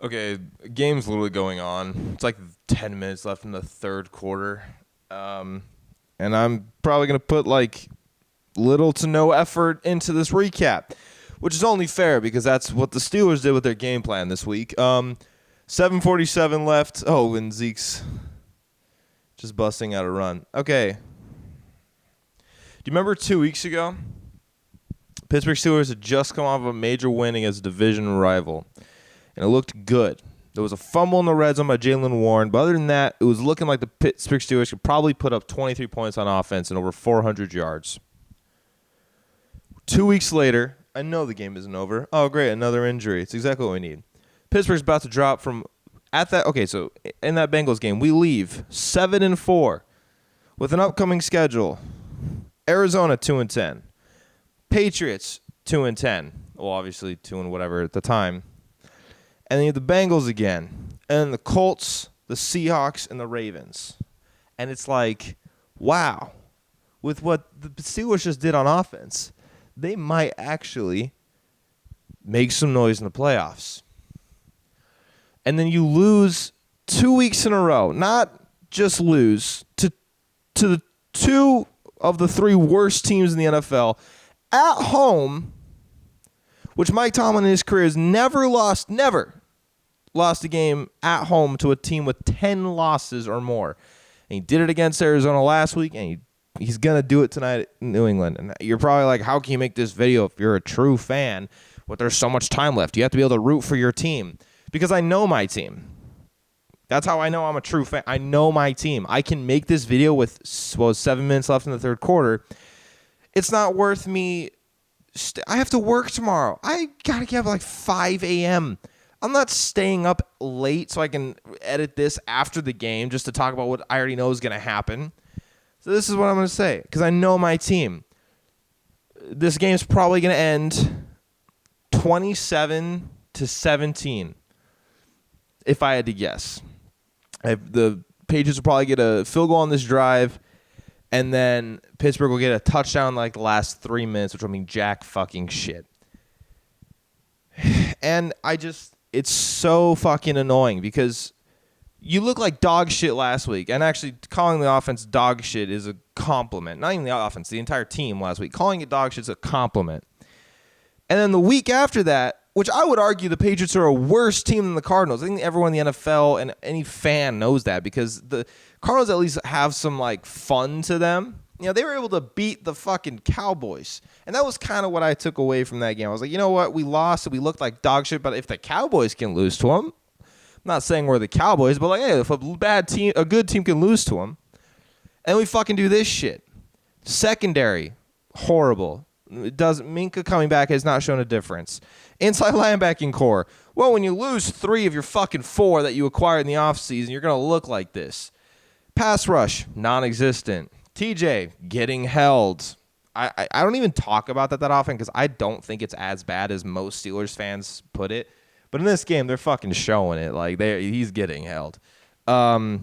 Okay, game's literally going on. It's like 10 minutes left in the third quarter. And I'm probably going to put like little to no effort into this recap, which is only fair because that's what the Steelers did with their game plan this week. 7:47 left. Oh, and Zeke's just busting out a run. Okay. Do you remember 2 weeks ago? Pittsburgh Steelers had just come off of a major win against a division rival, and it looked good. There was a fumble in the red zone by Jalen Warren, but other than that, it was looking like the Pittsburgh Steelers could probably put up 23 points on offense and over 400 yards. 2 weeks later, I know the game isn't over. Oh, great, another injury. It's exactly what we need. Pittsburgh's about to drop from at that. Okay, so in that Bengals game, we leave 7-4 with an upcoming schedule. Arizona 2-10. Patriots 2-10. Well, obviously 2 and whatever at the time. And then you have the Bengals again. And then the Colts, the Seahawks, and the Ravens. And it's like, wow. With what the Steelers just did on offense, they might actually make some noise in the playoffs. And then you lose 2 weeks in a row. Not just lose to the two of the three worst teams in the NFL at home, which Mike Tomlin in his career has never lost a game at home to a team with 10 losses or more. And he did it against Arizona last week, and he's going to do it tonight in New England. And you're probably like, how can you make this video if you're a true fan, but there's so much time left? You have to be able to root for your team. Because I know my team. That's how I know I'm a true fan. I know my team. I can make this video with 7 minutes left in the third quarter. It's not worth me. I have to work tomorrow. I got to get up at like 5 a.m. I'm not staying up late so I can edit this after the game just to talk about what I already know is going to happen. So this is what I'm going to say because I know my team. This game's probably going to end 27-17 if I had to guess. The Patriots will probably get a field goal on this drive, and then Pittsburgh will get a touchdown in like the last 3 minutes, which will mean jack fucking shit. And it's so fucking annoying because you look like dog shit last week, and actually calling the offense dog shit is a compliment. Not even the offense, the entire team last week. Calling it dog shit is a compliment. And then the week after that, which I would argue the Patriots are a worse team than the Cardinals. I think everyone in the NFL and any fan knows that because the Cardinals at least have some like fun to them. You know, they were able to beat the fucking Cowboys. And that was kind of what I took away from that game. I was like, you know what? We lost and we looked like dog shit, but if the Cowboys can lose to them, I'm not saying we're the Cowboys, but like, hey, if a good team can lose to them, and we fucking do this shit. Secondary, horrible. Minka coming back has not shown a difference. Inside linebacking core. Well, when you lose 3 of your fucking 4 that you acquired in the offseason, you're going to look like this. Pass rush, non-existent. TJ, getting held. I don't even talk about that often because I don't think it's as bad as most Steelers fans put it. But in this game, they're fucking showing it. Like, he's getting held. So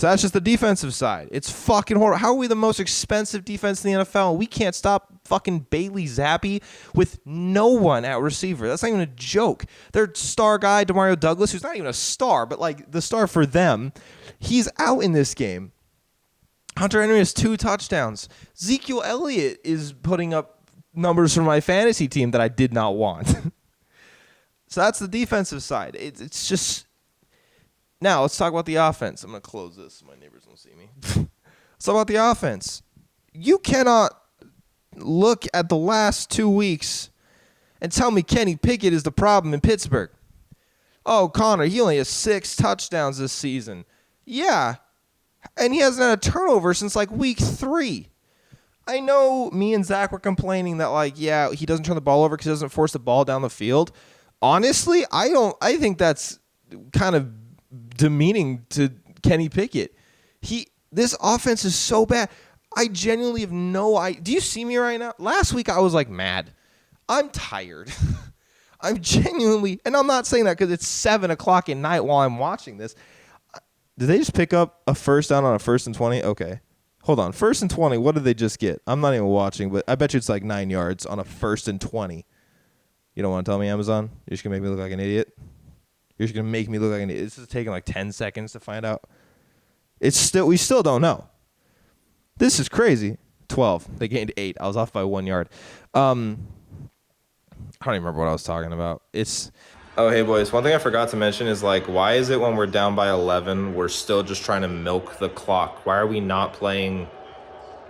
that's just the defensive side. It's fucking horrible. How are we the most expensive defense in the NFL? We can't stop fucking Bailey Zappi with no one at receiver. That's not even a joke. Their star guy, Demario Douglas, who's not even a star, but like the star for them, he's out in this game. Hunter Henry has 2 touchdowns. Ezekiel Elliott is putting up numbers for my fantasy team that I did not want. So that's the defensive side. It's just... Now, let's talk about the offense. I'm going to close this so my neighbors don't see me. Let's talk about the offense. You cannot look at the last 2 weeks and tell me Kenny Pickett is the problem in Pittsburgh. Oh, Connor, he only has 6 touchdowns this season. Yeah, and he hasn't had a turnover since like week 3. I know me and Zach were complaining that like, yeah, he doesn't turn the ball over because he doesn't force the ball down the field. Honestly, I think that's kind of demeaning to Kenny Pickett. This offense is so bad. I genuinely have no idea. Do you see me right now? Last week I was like mad. I'm tired. I'm genuinely, and I'm not saying that because it's 7 o'clock at night while I'm watching this. Did they just pick up a first down on a 1st and 20? Okay. Hold on. 1st and 20. What did they just get? I'm not even watching, but I bet you it's like 9 yards on a 1st and 20. You don't want to tell me, Amazon? You're just going to make me look like an idiot? You're just gonna make me look like an idiot. This is taking like 10 seconds to find out. We still don't know. This is crazy. 12. They gained 8. I was off by 1 yard. I don't even remember what I was talking about. Oh, hey, boys. One thing I forgot to mention is, like, why is it when we're down by 11, we're still just trying to milk the clock? Why are we not playing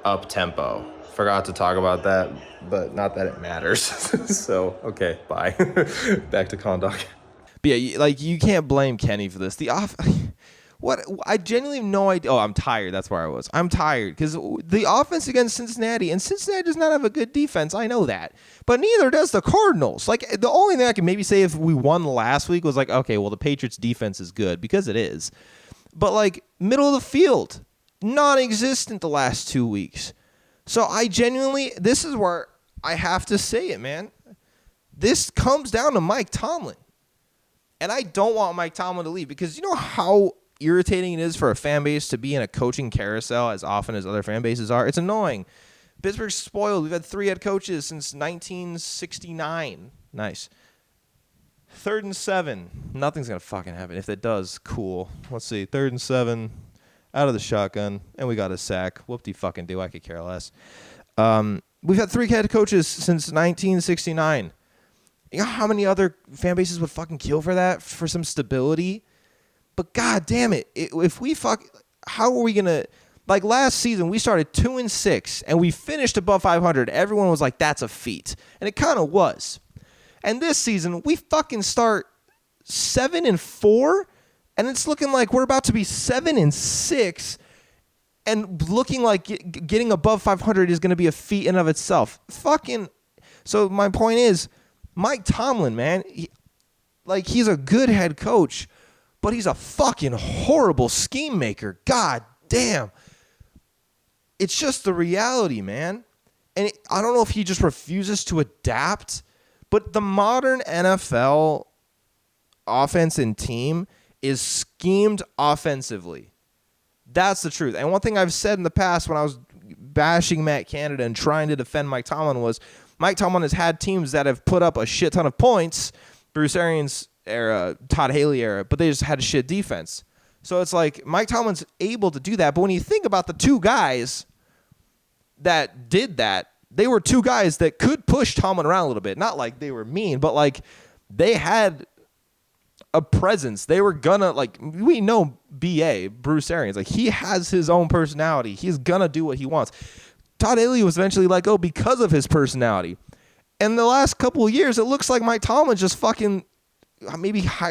up-tempo? Forgot to talk about that, but not that it matters. So, okay, bye. Back to Condog. But yeah, like, you can't blame Kenny for this. What? I genuinely have no idea. Oh, I'm tired. That's where I was. I'm tired because the offense against Cincinnati, and Cincinnati does not have a good defense. I know that. But neither does the Cardinals. Like, the only thing I can maybe say if we won last week was like, okay, well, the Patriots defense is good because it is. But, like, middle of the field, non-existent the last 2 weeks. So I genuinely, this is where I have to say it, man. This comes down to Mike Tomlin. And I don't want Mike Tomlin to leave because you know how irritating it is for a fan base to be in a coaching carousel as often as other fan bases are. It's annoying. Pittsburgh's spoiled. We've had 3 head coaches since 1969. Nice. 3rd and 7. Nothing's going to fucking happen. If it does, cool. Let's see. 3rd and 7. Out of the shotgun. And we got a sack. Whoop-de-fucking-do. I could care less. We've had 3 head coaches since 1969. You know how many other fan bases would fucking kill for that? For some stability? But god damn it, if we how are we gonna, like last season we started 2-6 and we finished above 500. Everyone was like, that's a feat, and it kind of was. And this season we fucking start 7-4, and it's looking like we're about to be 7-6, and looking like getting above 500 is gonna be a feat in of itself. So my point is, Mike Tomlin, man, he's a good head coach. But he's a fucking horrible scheme maker. God damn. It's just the reality, man. And I don't know if he just refuses to adapt, but the modern NFL offense and team is schemed offensively. That's the truth. And one thing I've said in the past when I was bashing Matt Canada and trying to defend Mike Tomlin was Mike Tomlin has had teams that have put up a shit ton of points. Bruce Arians era, Todd Haley era, but they just had a shit defense. So it's like Mike Tomlin's able to do that. But when you think about the 2 guys that did that, they were 2 guys that could push Tomlin around a little bit. Not like they were mean, but like they had a presence. They were gonna, like, we know BA, Bruce Arians, like he has his own personality. He's gonna do what he wants. Todd Haley was eventually let go because of his personality. And the last couple of years, it looks like Mike Tomlin just fucking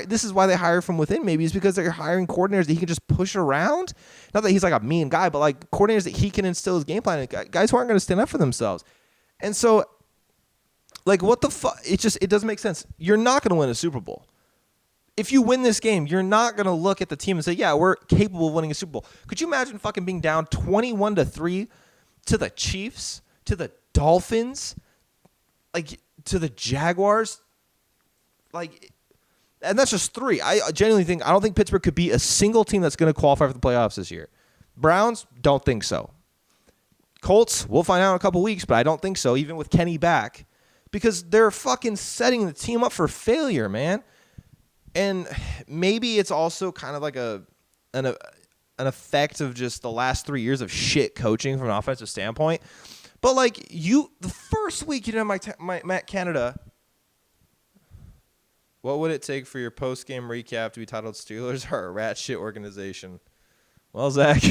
this is why they hire from within. Maybe it's because they're hiring coordinators that he can just push around. Not that he's like a mean guy, but like coordinators that he can instill his game plan. Guys who aren't going to stand up for themselves. And so, like, what the fuck? It doesn't make sense. You're not going to win a Super Bowl. If you win this game, you're not going to look at the team and say, yeah, we're capable of winning a Super Bowl. Could you imagine fucking being down 21-3 to the Chiefs, to the Dolphins, like to the Jaguars? Like, and that's just 3. I genuinely I don't think Pittsburgh could be a single team that's going to qualify for the playoffs this year. Browns, don't think so. Colts, we'll find out in a couple weeks, but I don't think so, even with Kenny back, because they're fucking setting the team up for failure, man. And maybe it's also kind of like an effect of just the last 3 years of shit coaching from an offensive standpoint. But like the first week you didn't have Matt Canada. What would it take for your post-game recap to be titled Steelers are a rat shit organization? Well, Zach,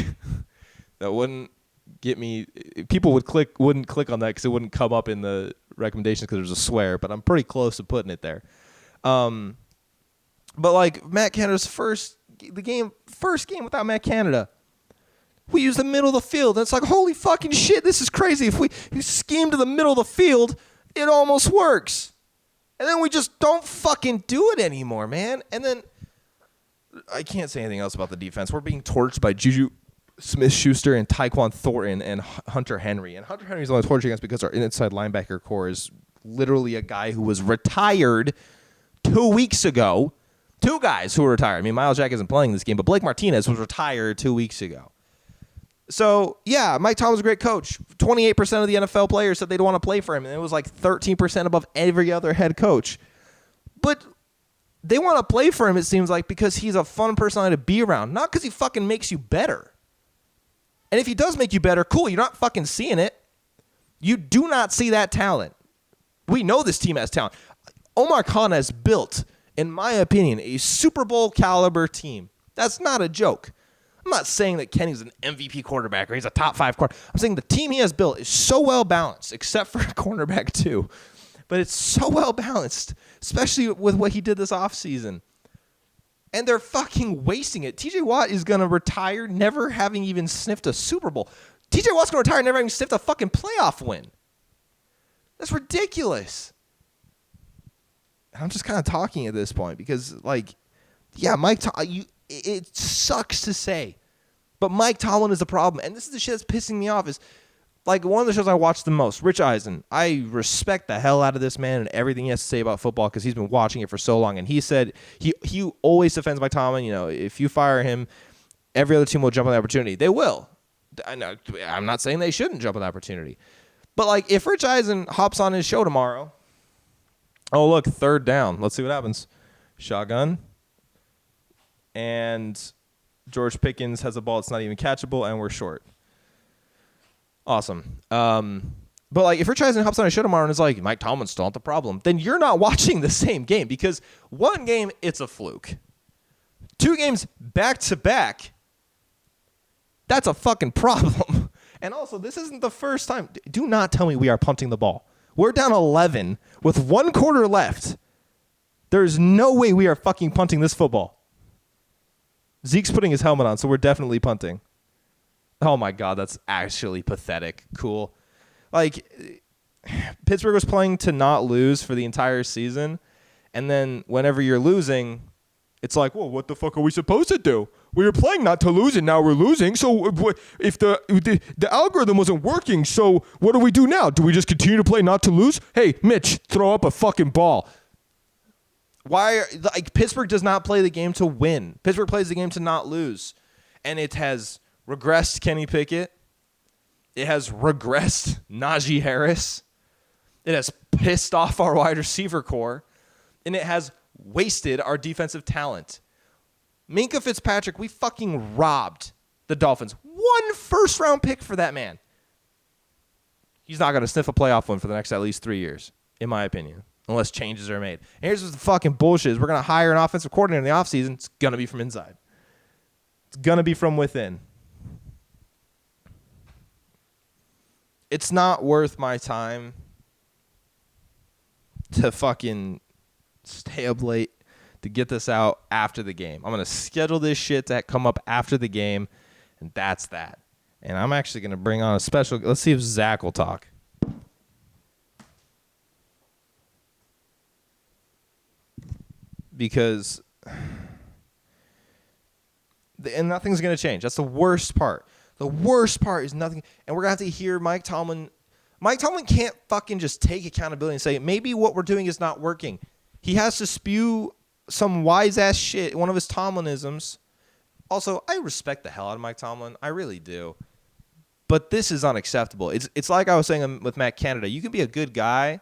that wouldn't get me. People wouldn't click on that because it wouldn't come up in the recommendations because there's a swear, but I'm pretty close to putting it there. But like Matt Canada's first game without Matt Canada, we use the middle of the field, and it's like, holy fucking shit, this is crazy. If we scheme to the middle of the field, it almost works. And then we just don't fucking do it anymore, man. And then I can't say anything else about the defense. We're being torched by Juju Smith-Schuster and Tyquan Thornton and Hunter Henry. And Hunter Henry's only torching us because our inside linebacker core is literally a guy who was retired 2 weeks ago. 2 guys who were retired. I mean, Miles Jack isn't playing this game, but Blake Martinez was retired 2 weeks ago. So, yeah, Mike Tomlin's a great coach. 28% of the NFL players said they'd want to play for him, and it was like 13% above every other head coach. But they want to play for him, it seems like, because he's a fun personality to be around, not because he fucking makes you better. And if he does make you better, cool, you're not fucking seeing it. You do not see that talent. We know this team has talent. Omar Khan has built, in my opinion, a Super Bowl caliber team. That's not a joke. I'm not saying that Kenny's an MVP quarterback or he's a top 5 quarterback. I'm saying the team he has built is so well balanced, except for cornerback 2. But it's so well balanced, especially with what he did this offseason. And they're fucking wasting it. TJ Watt is going to retire never having even sniffed a Super Bowl. TJ Watt's going to retire never having sniffed a fucking playoff win. That's ridiculous. I'm just kind of talking at this point because, like, yeah, it sucks to say, but Mike Tomlin is the problem. And this is the shit that's pissing me off is, like, one of the shows I watch the most, Rich Eisen. I respect the hell out of this man and everything he has to say about football because he's been watching it for so long. And he said he always defends Mike Tomlin. You know, if you fire him, every other team will jump on the opportunity. They will. I know. I'm not saying they shouldn't jump on the opportunity. But, like, if Rich Eisen hops on his show tomorrow, oh, look, 3rd down. Let's see what happens. Shotgun. And George Pickens has a ball that's not even catchable, and we're short. Awesome. But, like, if Rich Eisen hops on a show tomorrow and is like, Mike Tomlin's still not the problem, then you're not watching the same game because one game, it's a fluke. 2 games back-to-back, that's a fucking problem. And also, this isn't the first time. Do not tell me we are punting the ball. We're down 11 with 1 quarter left. There's no way we are fucking punting this football. Zeke's putting his helmet on, so we're definitely punting. Oh, my God, that's actually pathetic. Cool. Like, Pittsburgh was playing to not lose for the entire season, and then whenever you're losing, it's like, well, what the fuck are we supposed to do? We were playing not to lose, and now we're losing. So if the algorithm wasn't working, so what do we do now? Do we just continue to play not to lose? Hey, Mitch, throw up a fucking ball. Pittsburgh does not play the game to win. Pittsburgh plays the game to not lose. And it has regressed Kenny Pickett. It has regressed Najee Harris. It has pissed off our wide receiver core. And it has wasted our defensive talent. Minkah Fitzpatrick, we fucking robbed the Dolphins. 1 first-round pick for that man. He's not going to sniff a playoff win for the next at least 3 years, in my opinion, unless changes are made. And here's what the fucking bullshit is. We're going to hire an offensive coordinator in the offseason. It's going to be from inside. It's going to be from within. It's not worth my time to fucking stay up late to get this out after the game. I'm going to schedule this shit to come up after the game, and that's that. And I'm actually going to bring on a special. Let's see if Zach will talk. Because and nothing's going to change. That's the worst part. The worst part is nothing. And we're going to have to hear Mike Tomlin. Mike Tomlin can't fucking just take accountability and say, maybe what we're doing is not working. He has to spew some wise-ass shit, one of his Tomlinisms. Also, I respect the hell out of Mike Tomlin. I really do. But this is unacceptable. It's like I was saying with Matt Canada. You can be a good guy,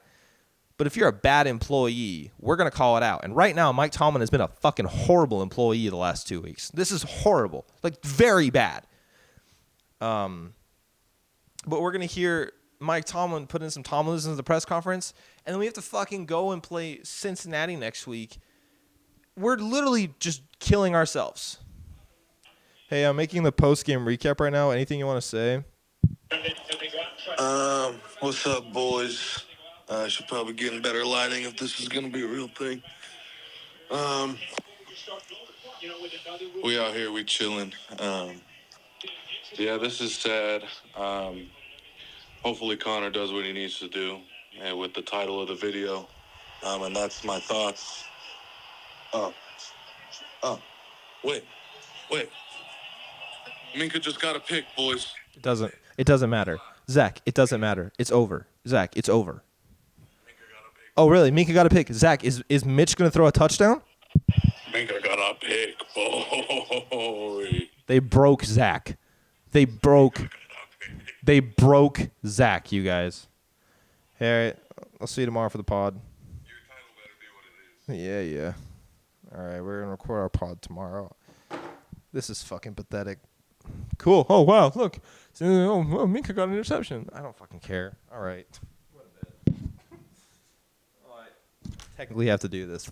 but if you're a bad employee, we're going to call it out. And right now, Mike Tomlin has been a fucking horrible employee the last 2 weeks. This is horrible. Like, very bad. But we're going to hear Mike Tomlin put in some Tomlinisms at the press conference, and then we have to fucking go and play Cincinnati next week. We're literally just killing ourselves. Hey, I'm making the post-game recap right now. Anything you want to say? What's up, boys? I should probably get in better lighting if this is going to be a real thing. We out here, we chilling. Yeah, this is sad. Hopefully Connor does what he needs to do with the title of the video. And that's my thoughts. Wait. Minkah just got a pick, boys. It doesn't matter. Zach, it doesn't matter. It's over. Zach, it's over. Oh, really? Minkah got a pick. Zach, is Mitch going to throw a touchdown? Minkah got a pick, boy. They broke Zach. They broke Zach, you guys. Hey, all right. I'll see you tomorrow for the pod. Your title better be what it is. Yeah. All right, we're gonna record our pod tomorrow. This is fucking pathetic. Cool. Oh wow, look. Oh, Minka got an interception. I don't fucking care. All right. Technically have to do this.